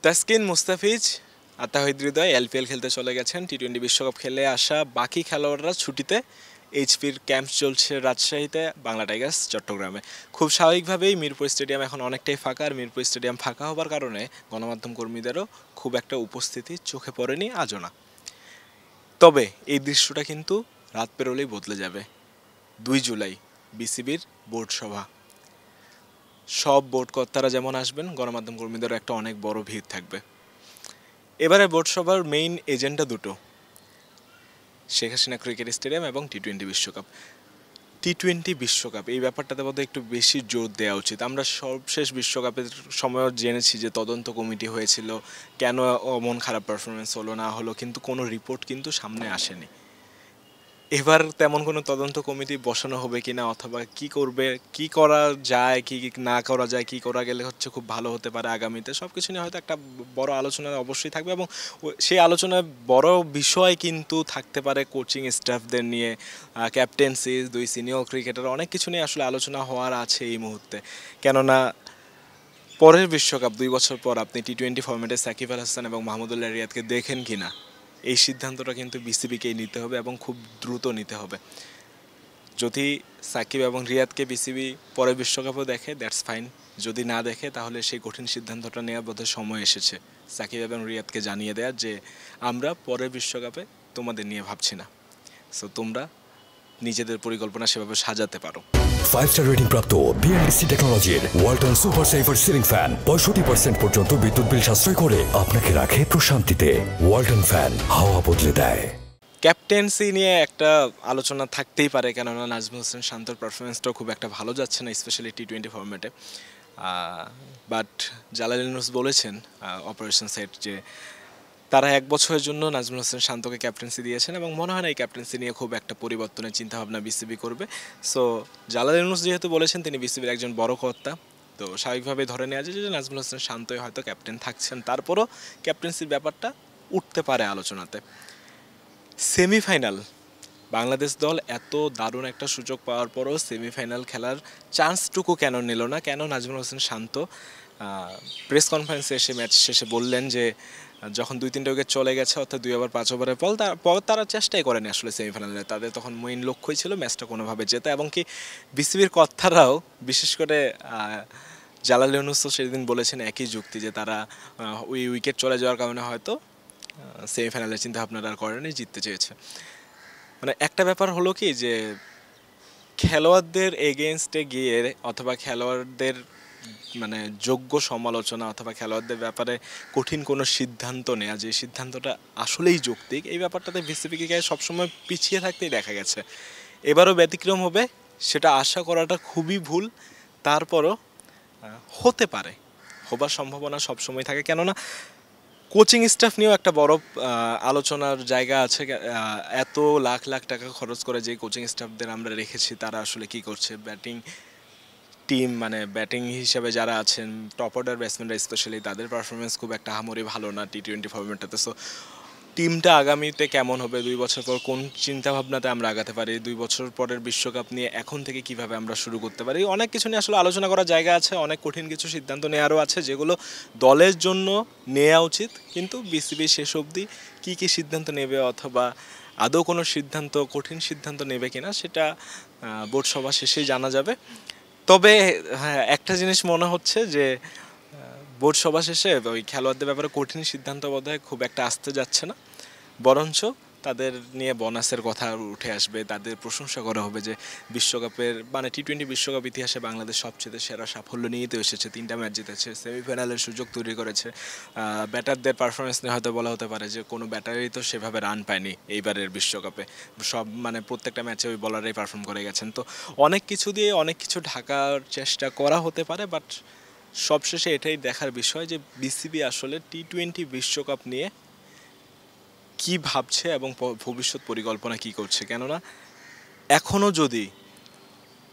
তাসকিন মুস্তাফিজ আতাহিদ হৃদয় LPL খেলতে চলে গেছেন। টি-20 বিশ্বকাপ খেলে আসা বাকি খেলোয়াড়রা ছুটিতে। এইচপির ক্যাম্প চলছে রাজশাহীতে, বাংলা টাইগার্স চট্টগ্রামে। খুব স্বাভাবিকভাবেই মিরপুর স্টেডিয়াম এখন অনেকটাই ফাঁকা, আর মিরপুর স্টেডিয়াম ফাঁকা হবার কারণে গণমাধ্যম কর্মীদেরও খুব একটা উপস্থিতি চোখে পড়েনি আজও না। তবে এই দৃশ্যটা কিন্তু রাত পেরোলেই বদলে যাবে। 2 জুলাই বিসিবির বোর্ড সভা। সব বোর্ড কর্তারা যেমন আসবেন, গণমাধ্যম কর্মীদেরও একটা অনেক বড় ভিড় থাকবে। এবারে বোর্ড সভার মেইন এজেন্ডা দুটো, শেখ হাসিনা ক্রিকেট স্টেডিয়াম এবং টি-20 বিশ্বকাপ। টি-20 বিশ্বকাপ এই ব্যাপারটাতে বোধহয় একটু বেশি জোর দেওয়া উচিত। আমরা সর্বশেষ বিশ্বকাপের সময়ও জেনেছি যে তদন্ত কমিটি হয়েছিল, কেন অমন খারাপ পারফরমেন্স হলো না হলো, কিন্তু কোনো রিপোর্ট কিন্তু সামনে আসেনি। এবার তেমন কোনো তদন্ত কমিটি বসানো হবে কিনা, অথবা কি করবে, কি করা যায়, কি না করা যায়, কি করা গেলে হচ্ছে খুব ভালো হতে পারে আগামীতে, সব কিছু নিয়ে হয়তো একটা বড় আলোচনা অবশ্যই থাকবে। এবং সেই আলোচনায় বড় বিষয় কিন্তু থাকতে পারে কোচিং স্টাফদের নিয়ে, ক্যাপ্টেন্সি, 2 সিনিয়র ক্রিকেটার, অনেক কিছু নিয়ে আসলে আলোচনা হওয়ার আছে এই মুহূর্তে। কেননা পরের বিশ্বকাপ 2 বছর পর আপনি টি-20 ফরম্যাটে সাকিব আল হাসান এবং মাহমুদুল্লাহ রিয়াদকে দেখেন কিনা, এই সিদ্ধান্তটা কিন্তু বিসিবিকেই নিতে হবে এবং খুব দ্রুত নিতে হবে। যদি সাকিব এবং রিয়াদকে বিসিবি পরের বিশ্বকাপও দেখে, দ্যাটস ফাইন। যদি না দেখে, তাহলে সেই কঠিন সিদ্ধান্তটা নেওয়ার বোধহয় সময় এসেছে সাকিব এবং রিয়াদকে জানিয়ে দেওয়ার যে আমরা পরের বিশ্বকাপে তোমাদের নিয়ে ভাবছি না, সো তোমরা নিজেদের পরিকল্পনা সেভাবে সাজাতে পারো। 5 স্টার রেটিং প্রাপ্ত বিএলডিসি টেকনোলজির Walton super saver ceiling fan 65% পর্যন্ত বিদ্যুৎ বিল সাশ্রয় করে আপনাকে রাখে প্রশান্তিতে। ওয়ালটন ফ্যান হাওয়া বদলে দেয়। ক্যাপ্টেন্সি নিয়ে একটা আলোচনা থাকতেই পারে, কেননা নাজমুল হোসেন শান্তর পারফরমেন্সটাও খুব একটা ভালো যাচ্ছে না, স্পেশালি টি-20 ফরম্যাটে। বাট জালাল ইউনুস বলেছেন অপারেশন সেট যে তারা 1 বছরের জন্য নাজমুল হোসেন শান্তকে ক্যাপ্টেন্সি দিয়েছেন, এবং মনে হয় না এই ক্যাপ্টেন্সি নিয়ে খুব একটা পরিবর্তনের চিন্তাভাবনা বিসিবি করবে। সো জালাল ইউনুস যেহেতু বলেছেন তিনি বিসিবির একজন বড় কর্তা, তো স্বাভাবিকভাবেই ধরে নেওয়া যায় যে নাজমুল হোসেন শান্তই হয়তো ক্যাপ্টেন থাকছেন। তারপরও ক্যাপ্টেন্সির ব্যাপারটা উঠতে পারে আলোচনাতে। সেমিফাইনাল, বাংলাদেশ দল এত দারুণ একটা সুযোগ পাওয়ার পরও সেমিফাইনাল খেলার চান্সটুকু কেন নিল না? কেন নাজমুল হোসেন শান্ত প্রেস কনফারেন্সে এসে ম্যাচ শেষে বললেন যে যখন 2-3 উইকেট চলে গেছে, অর্থাৎ 2 ওভার 5 ওভারের পর তারা চেষ্টাই করেনি আসলে সেমিফাইনালে। তাদের তখন মেইন লক্ষ্যই ছিল ম্যাচটা কোনোভাবে জেতা, এবং কি বিসিবির কর্তারাও, বিশেষ করে জালাল ইউনুসও সেদিন বলেছেন একই যুক্তি, যে তারা ওই উইকেট চলে যাওয়ার কারণে হয়তো সেমিফাইনালের চিন্তা ভাবনাটা আর করেনি, জিততে চেয়েছে। মানে একটা ব্যাপার হলো কি, যে খেলোয়াড়দের এগেনস্টে গিয়ে অথবা খেলোয়াড়দের মানে যোগ্য সমালোচনা অথবা খেলোয়াড়দের ব্যাপারে কঠিন কোনো সিদ্ধান্ত নেওয়া, যে সিদ্ধান্তটা আসলেই যৌক্তিক, এই ব্যাপারটাতে বিসিবিকে সবসময় পিছিয়ে থাকতেই দেখা গেছে। এবারও ব্যতিক্রম হবে, সেটা আশা করাটা খুবই ভুল। তারপরও হতে পারে, হবার সম্ভাবনা সবসময় থাকে। কেননা কোচিং স্টাফ নিয়েও একটা বড় আলোচনার জায়গা আছে। এত লাখ লাখ টাকা খরচ করে যে কোচিং স্টাফদের আমরা রেখেছি, তারা আসলে কি করছে? ব্যাটিং টিম, মানে ব্যাটিং হিসেবে যারা আছেন, টপ অর্ডার ব্যাটসম্যানরা স্পেশালি, তাদের পারফরমেন্স খুব একটা আহামরি ভালো না টি-20 ফরম্যাটটাতে। সো টিমটা আগামীতে কেমন হবে, 2 বছর পর কোন চিন্তাভাবনাতে আমরা আগাতে পারি, 2 বছর পরের বিশ্বকাপ নিয়ে এখন থেকে কিভাবে আমরা শুরু করতে পারি, অনেক কিছু নিয়ে আসলে আলোচনা করার জায়গা আছে। অনেক কঠিন কিছু সিদ্ধান্ত নেওয়ারও আছে, যেগুলো দলের জন্য নেওয়া উচিত। কিন্তু বিসিবি শেষ অবধি কী কী সিদ্ধান্ত নেবে, অথবা আদৌ কোনো সিদ্ধান্ত, কঠিন সিদ্ধান্ত নেবে কিনা, সেটা বোর্ড সভা শেষেই জানা যাবে। তবে হ্যাঁ, একটা জিনিস মনে হচ্ছে যে বোর্ড সভা শেষে ওই খেলোয়াড়দের ব্যাপারে কঠিন সিদ্ধান্ত বোধহয় খুব একটা আসতে যাচ্ছে না, বরঞ্চ তাদের নিয়ে বোনাসের কথা উঠে আসবে, তাদের প্রশংসা করা হবে যে বিশ্বকাপের, মানে টি-20 বিশ্বকাপ ইতিহাসে বাংলাদেশ সবচেয়ে সেরা সাফল্য নিয়ে তো এসেছে, 3টা ম্যাচ জিতেছে, সেমিফাইনালের সুযোগ তৈরি করেছে। ব্যাটারদের পারফরমেন্স নিয়ে হয়তো বলা হতে পারে যে কোনো ব্যাটারই তো সেভাবে রান পায়নি এইবারের বিশ্বকাপে, সব মানে প্রত্যেকটা ম্যাচে ওই বলারই পারফর্ম করে গেছেন। তো অনেক কিছু দিয়ে অনেক কিছু ঢাকার চেষ্টা করা হতে পারে, বাট সবশেষে এটাই দেখার বিষয় যে বিসিবি আসলে টি-20 বিশ্বকাপ নিয়ে কি ভাবছে এবং ভবিষ্যৎ পরিকল্পনা কি করছে। কেননা এখনও যদি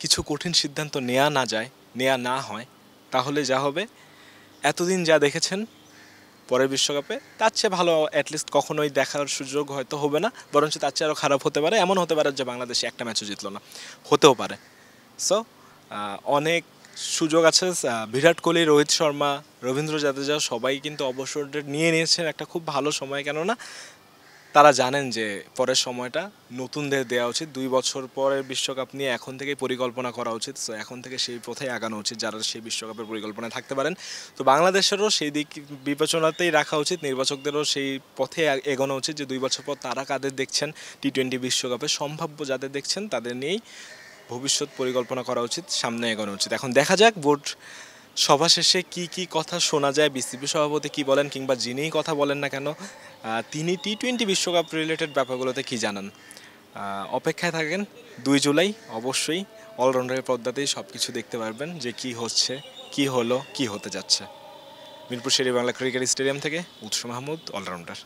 কিছু কঠিন সিদ্ধান্ত নেওয়া না হয়, তাহলে যা হবে, এতদিন যা দেখেছেন পরের বিশ্বকাপে, তার চেয়ে ভালো অ্যাটলিস্ট কখনোই দেখার সুযোগ হয়তো হবে না, বরঞ্চ তার চেয়ে আরও খারাপ হতে পারে। এমন হতে পারে যে বাংলাদেশে একটা ম্যাচও জিতলো না, হতেও পারে। সো অনেক সুযোগ আছে। বিরাট কোহলি, রোহিত শর্মা, রবীন্দ্র জাদেজা সবাই কিন্তু অবসর নিয়ে নিয়েছেন একটা খুব ভালো সময়, কেননা তারা জানেন যে পরের সময়টা নতুনদের দেওয়া উচিত। 2 বছর পরের বিশ্বকাপ নিয়ে এখন থেকেই পরিকল্পনা করা উচিত। সো এখন থেকে সেই পথেই আগানো উচিত যারা সেই বিশ্বকাপের পরিকল্পনায় থাকতে পারেন। তো বাংলাদেশেরও সেই দিক বিবেচনাতেই রাখা উচিত, নির্বাচকদেরও সেই পথে এগোনো উচিত যে 2 বছর পর তারা কাদের দেখছেন টি-20 বিশ্বকাপে, সম্ভাব্য যাদের দেখছেন তাদের নিয়েই ভবিষ্যৎ পরিকল্পনা করা উচিত, সামনে এগোনো উচিত। এখন দেখা যাক বোর্ড সভা শেষে কি কি কথা শোনা যায়, বিসিবি সভাপতি কি বলেন, কিংবা যিনিই কথা বলেন না কেন তিনি টি-20 বিশ্বকাপ রিলেটেড ব্যাপারগুলোতে কি জানান। অপেক্ষায় থাকেন 2 জুলাই, অবশ্যই অলরাউন্ডারের পর্দাতেই সব কিছু দেখতে পারবেন যে কি হচ্ছে, কি হলো, কি হতে যাচ্ছে। মিরপুর শেরে বাংলা ক্রিকেট স্টেডিয়াম থেকে উৎস মাহমুদ, অলরাউন্ডার।